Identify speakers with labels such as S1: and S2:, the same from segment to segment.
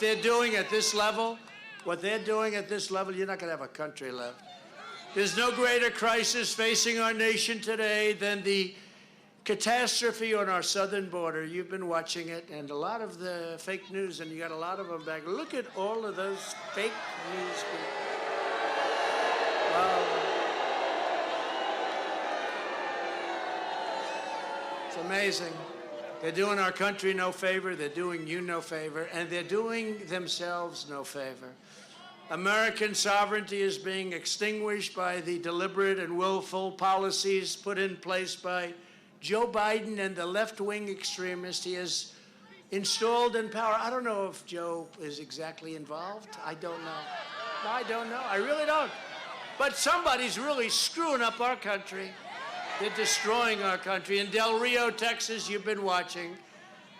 S1: what they're doing at this level, you're not going to have a country left. There's no greater crisis facing our nation today than the catastrophe on our southern border. You've been watching it, and a lot of the fake news, and you got a lot of them back. Look at all of those fake news. Wow. It's amazing. They're doing our country no favor, they're doing you no favor, and they're doing themselves no favor. American sovereignty is being extinguished by the deliberate and willful policies put in place by Joe Biden and the left-wing extremists he has installed in power. I don't know if Joe is exactly involved. I don't know. No, I don't know. I really don't. But somebody's really screwing up our country. They're destroying our country. In Del Rio, Texas, you've been watching.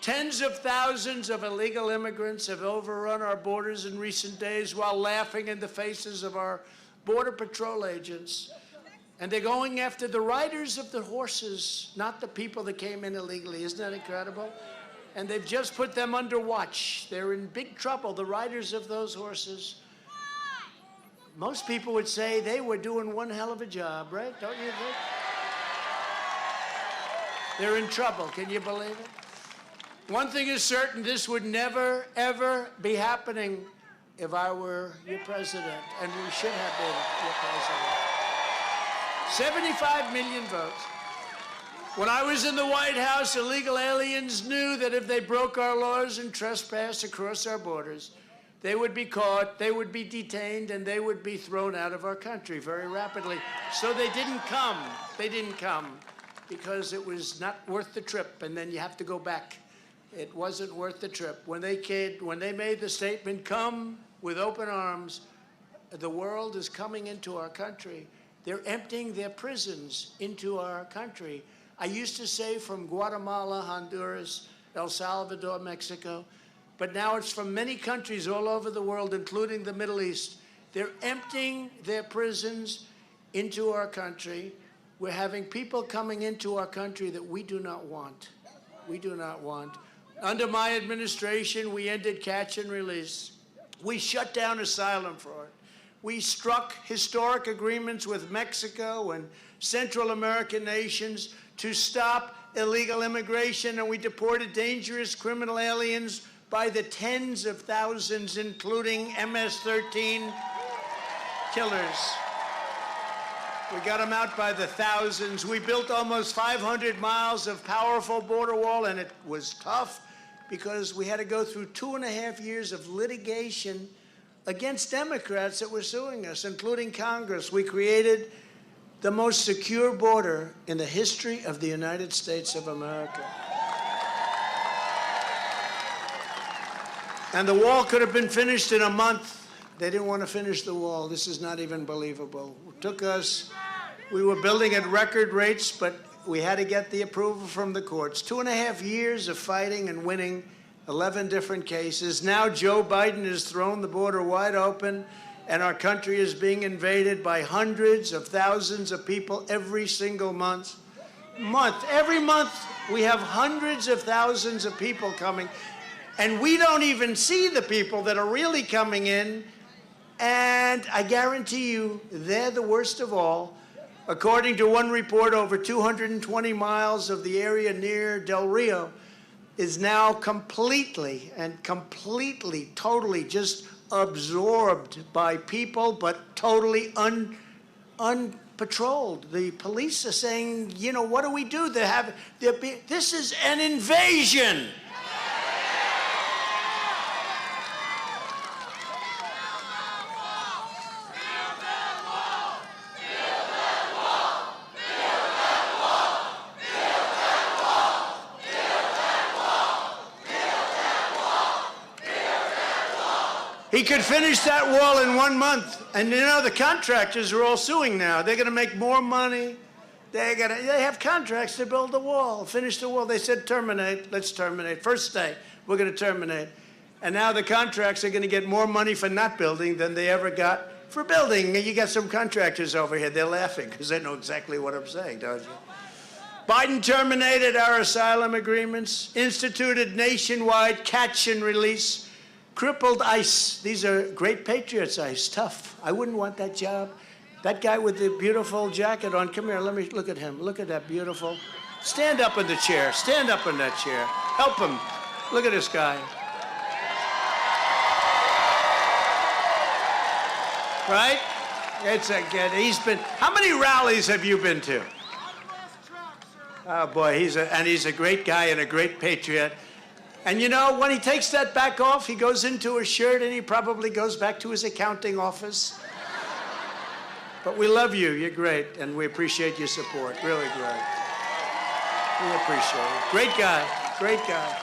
S1: Tens of thousands of illegal immigrants have overrun our borders in recent days while laughing in the faces of our Border Patrol agents. And they're going after the riders of the horses, not the people that came in illegally. Isn't that incredible? And they've just put them under watch. They're in big trouble, the riders of those horses. Most people would say they were doing one hell of a job, right? Don't you think? They're in trouble. Can you believe it? One thing is certain, this would never, ever be happening if I were your president, and we should have been your president. 75 million votes. When I was in the White House, illegal aliens knew that if they broke our laws and trespassed across our borders, they would be caught, they would be detained, and they would be thrown out of our country very rapidly. So they didn't come. They didn't come because it was not worth the trip, and then you have to go back. It wasn't worth the trip. When they made the statement, come with open arms, the world is coming into our country. They're emptying their prisons into our country. I used to say from Guatemala, Honduras, El Salvador, Mexico, but now it's from many countries all over the world, including the Middle East. They're emptying their prisons into our country. We're having people coming into our country that we do not want. We do not want. Under my administration, we ended catch and release. We shut down asylum fraud. We struck historic agreements with Mexico and Central American nations to stop illegal immigration, and we deported dangerous criminal aliens by the tens of thousands, including MS-13 killers. We got them out by the thousands. We built almost 500 miles of powerful border wall, and it was tough because we had to go through 2.5 years of litigation against Democrats that were suing us, including Congress. We created the most secure border in the history of the United States of America. And the wall could have been finished in a month. They didn't want to finish the wall. This is not even believable. It took us, we were building at record rates, but we had to get the approval from the courts. 2.5 years of fighting and winning 11 different cases. Now Joe Biden has thrown the border wide open, and our country is being invaded by hundreds of thousands of people every single month. Every month, we have hundreds of thousands of people coming, and we don't even see the people that are really coming in, and I guarantee you, they're the worst of all. According to one report, over 220 miles of the area near Del Rio is now completely, totally just absorbed by people, but totally unpatrolled. The police are saying, you know, what do we do? This is an invasion. He could finish that wall in 1 month. And you know, the contractors are all suing now. They're going to make more money. They have contracts to build the wall, finish the wall. They said terminate, let's terminate. First day, we're going to terminate. And now the contracts are going to get more money for not building than they ever got for building. You got some contractors over here, they're laughing because they know exactly what I'm saying, don't you? Biden terminated our asylum agreements, instituted nationwide catch and release, Crippled ICE. These are great patriots, ICE. Tough. I wouldn't want that job. That guy with the beautiful jacket on. Come here, let me look at him. Look at that beautiful. Stand up in the chair. Stand up in that chair. Help him. Look at this guy. Right? It's a good. He's been. How many rallies have you been to? Oh boy, he's a great guy and a great patriot. And you know, when he takes that back off, he goes into his shirt and he probably goes back to his accounting office. But we love you. You're great, and we appreciate your support. Really great. We appreciate it. Great guy. Great guy.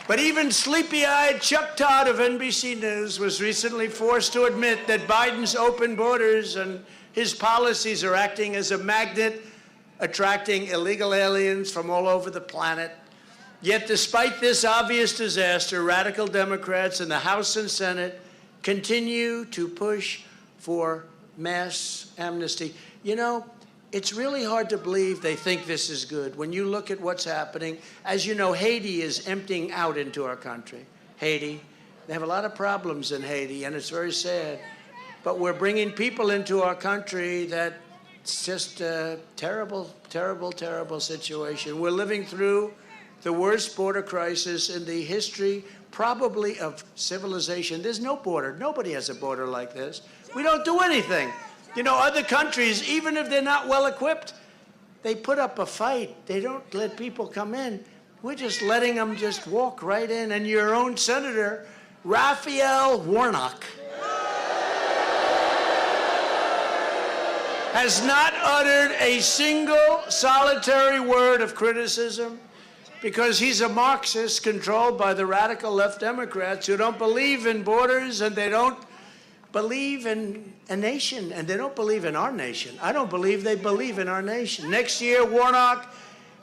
S1: But even sleepy-eyed Chuck Todd of NBC News was recently forced to admit that Biden's open borders and his policies are acting as a magnet, attracting illegal aliens from all over the planet. Yet despite this obvious disaster, radical Democrats in the House and Senate continue to push for mass amnesty. You know, it's really hard to believe they think this is good. When you look at what's happening, as you know, Haiti is emptying out into our country. Haiti, they have a lot of problems in Haiti, and it's very sad. But we're bringing people into our country that's just a terrible, terrible, terrible situation. We're living through the worst border crisis in the history, probably, of civilization. There's no border. Nobody has a border like this. We don't do anything. You know, other countries, even if they're not well equipped, they put up a fight. They don't let people come in. We're just letting them just walk right in. And your own Senator, Raphael Warnock, has not uttered a single solitary word of criticism because he's a Marxist controlled by the radical left Democrats who don't believe in borders, and they don't believe in a nation, and they don't believe in our nation. I don't believe they believe in our nation. Next year, Warnock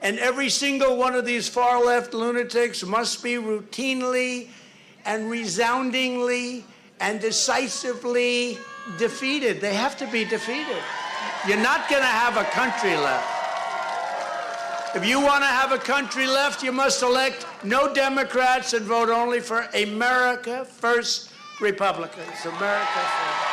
S1: and every single one of these far-left lunatics must be routinely and resoundingly and decisively defeated. They have to be defeated. You're not going to have a country left. If you want to have a country left, you must elect no Democrats and vote only for America First Republicans. America First.